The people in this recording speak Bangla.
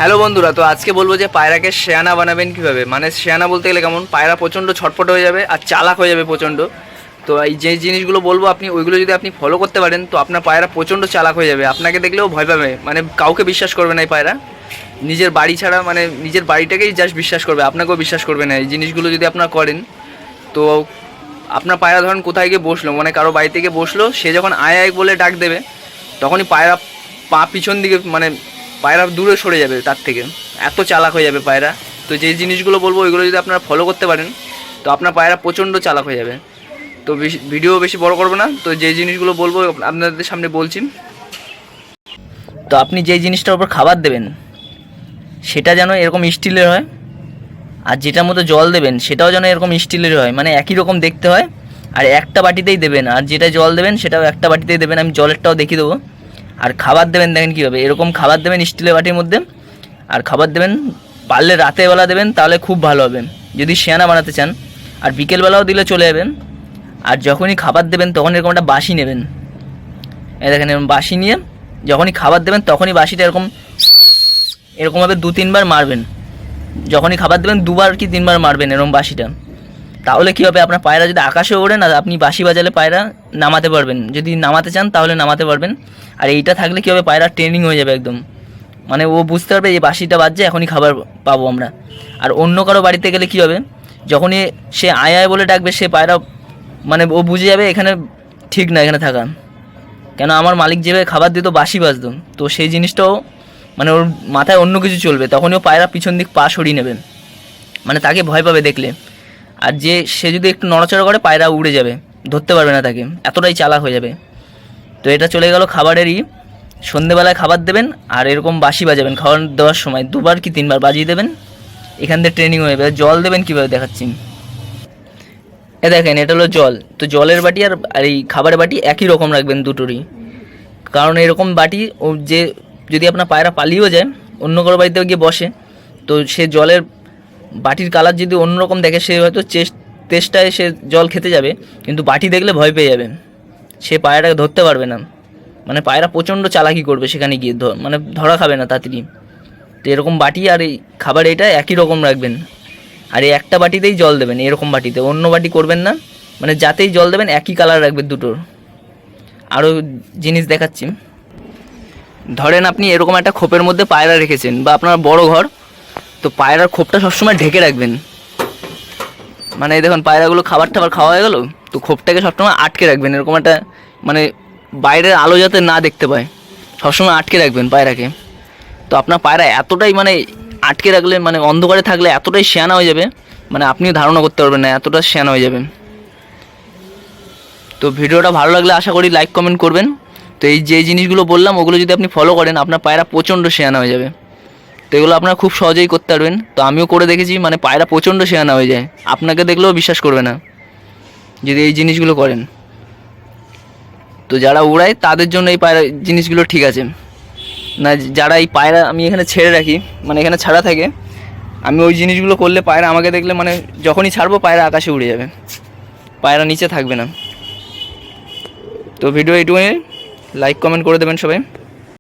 হ্যালো বন্ধুরা, তো আজকে বলবো যে পায়রাকে শেয়ানা বানাবেন কীভাবে। মানে শেয়ানা বলতে গেলে কেমন, পায়রা প্রচণ্ড ছটফট হয়ে যাবে আর চালাক হয়ে যাবে প্রচণ্ড। তো এই যে জিনিসগুলো বলবো আপনি ওইগুলো যদি আপনি ফলো করতে পারেন তো আপনার পায়রা প্রচণ্ড চালাক হয়ে যাবে, আপনাকে দেখলেও ভয় পাবে, মানে কাউকে বিশ্বাস করবে না এই পায়রা। নিজের বাড়ি ছাড়া মানে নিজের বাড়িটাকেই জাস্ট বিশ্বাস করবে, আপনাকেও বিশ্বাস করবে না। এই জিনিসগুলো যদি আপনারা করেন তো আপনার পায়রা ধরেন কোথায় গিয়ে বসলো, মানে কারো বাড়িতে গিয়ে বসলো, সে যখন আয় আয় বলে ডাক দেবে তখনই পায়রা পা পিছন দিকে মানে পায়রা দূরে সরে যাবে তার থেকে, এত চালাক হয়ে যাবে পায়রা। তো যে জিনিসগুলো বলবো ওইগুলো যদি আপনারা ফলো করতে পারেন তো আপনার পায়রা প্রচণ্ড চালাক হয়ে যাবে। তো ভিডিও বেশি বড় করবো না, তো যে জিনিসগুলো বলবো আপনাদের সামনে বলছি। তো আপনি যেই জিনিসটার উপর খাবার দেবেন সেটা যেন এরকম স্টিলের হয়, আর যেটার মধ্যে জল দেবেন সেটাও যেন এরকম স্টিলের হয়, মানে একই রকম দেখতে হয়। আর একটা বাটিতেই দেবেন, আর যেটা জল দেবেন সেটাও একটা বাটিতেই দেবেন। আমি জলেরটাও দেখিয়ে দেবো। আর খাবার দেবেন দেখেন কীভাবে, এরকম খাবার দেবেন স্টিলের বাটির মধ্যে। আর খাবার দেবেন পারলে রাতেরবেলা দেবেন, তাহলে খুব ভালো হবে যদি শেয়ানা বানাতে চান। আর বিকেলবেলাও দিলে চলে যাবেন। আর যখনই খাবার দেবেন তখন এরকম একটা বাঁশি নেবেন, এই দেখেন এরকম বাঁশি নিয়ে যখনই খাবার দেবেন তখনই বাঁশিটা এরকমভাবে 2-3 বার মারবেন। যখনই খাবার দেবেন 2বার কি 3বার মারবেন এরকম বাঁশিটা। তাহলে কী হবে, আপনার পায়রা যদি আকাশে ওড়ে না, আপনি বাঁশি বাজালে পায়রা নামাতে পারবেন, যদি নামাতে চান তাহলে নামাতে পারবেন। আর এইটা থাকলে কী হবে, পায়রা ট্রেনিং হয়ে যাবে একদম, মানে ও বুঝতে পারবে এই বাঁশিটা বাজছে এখনই খাবার পাবো আমরা। আর অন্য কারো বাড়িতে গেলে কী হবে, যখনই সে আয় আয় বলে ডাকবে সে পায়রা মানে ও বুঝে যাবে এখানে ঠিক না এখানে থাকা, কেন আমার মালিক যেভাবে খাবার দিত বাঁশি বাজতো। তো সেই জিনিসটাও মানে ওর মাথায় অন্য কিছু চলবে, তখনই ও পায়রা পিছন দিক পা সরিয়ে নেবে, মানে তাকে ভয় পাবে দেখলে। আর যে সে যদি একটু নড়াচড়া করে পায়রা উড়ে যাবে, ধরতে পারবে না তাকে, এতটাই চালাক হয়ে যাবে। তো এটা চলে গেল খাবারেরই। সন্ধেবেলায় খাবার দেবেন আর এরকম বাঁশি বাজাবেন, খাবার দেওয়ার সময় 2বার কি 3বার বাজিয়ে দেবেন, এখান থেকে ট্রেনিং হয়ে যাবে। জল দেবেন কীভাবে দেখাচ্ছি, এ দেখেন এটা হলো জল। তো জলের বাটি আর এই খাবারের বাটি একই রকম রাখবেন দুটোরই, কারণ এরকম বাটি ও যে যদি আপনার পায়রা পালিয়েও যায় অন্য কারো বাড়িতে গিয়ে বসে, তো সে জলের বাটির কালার যদি অন্যরকম দেখে সে হয়তো চেষ্টায় সে জল খেতে যাবে, কিন্তু বাটি দেখলে ভয় পেয়ে যাবে, সে পায়রাটাকে ধরতে পারবে না। মানে পায়রা প্রচণ্ড চালাকি করবে সেখানে গিয়ে, মানে ধরা খাবে না তাড়াতাড়ি। তো এরকম বাটি আর এই খাবার এটা একই রকম রাখবেন। আর এই একটা বাটিতেই জল দেবেন, এরকম বাটিতে, অন্য বাটি করবেন না, মানে যাতেই জল দেবেন একই কালার রাখবেন দুটোর। আরও জিনিস দেখাচ্ছি। ধরেন আপনি এরকম একটা খোপের মধ্যে পায়রা রেখেছেন বা আপনার বড় ঘর, তো পায়রার খোপটা সবসময় ঢেকে রাখবেন। মানে এই দেখুন পায়রাগুলো খাবার টাবার খাওয়া হয়ে গেলো, তো খোপটাকে সবসময় আটকে রাখবেন এরকম একটা, মানে বাইরের আলো যাতে না দেখতে পায়, সবসময় আটকে রাখবেন পায়রাকে। তো আপনার পায়রা এতটাই মানে আটকে রাখলে, মানে অন্ধকারে থাকলে এতটাই শেয়ানা হয়ে যাবে, মানে আপনিও ধারণা করতে পারবেন না, এতটা শেয়ানা হয়ে যাবেন। তো ভিডিওটা ভালো লাগলে আশা করি লাইক কমেন্ট করবেন। তো এই যে জিনিসগুলো বললাম ওগুলো যদি আপনি ফলো করেন আপনার পায়রা প্রচণ্ড শেয়ানা হয়ে যাবে। তো এগুলো আপনারা খুব সহজেই করতে পারবেন। তো আমিও করে দেখেছি, মানে পায়রা প্রচণ্ড শেয়ানা হয়ে যায়, আপনাকে দেখলেও বিশ্বাস করবে না যদি এই জিনিসগুলো করেন। তো যারা উড়ায় তাদের জন্য এই পায়রা জিনিসগুলো ঠিক আছে না, যারা এই পায়রা আমি এখানে ছেড়ে রাখি, মানে এখানে ছাড়া থাকে, আমি ওই জিনিসগুলো করলে পায়রা আমাকে দেখলে মানে যখনই ছাড়বো পায়রা আকাশে উড়ে যাবে, পায়রা নিচে থাকবে না। তো ভিডিও এইটুকুই, লাইক কমেন্ট করে দেবেন সবাই।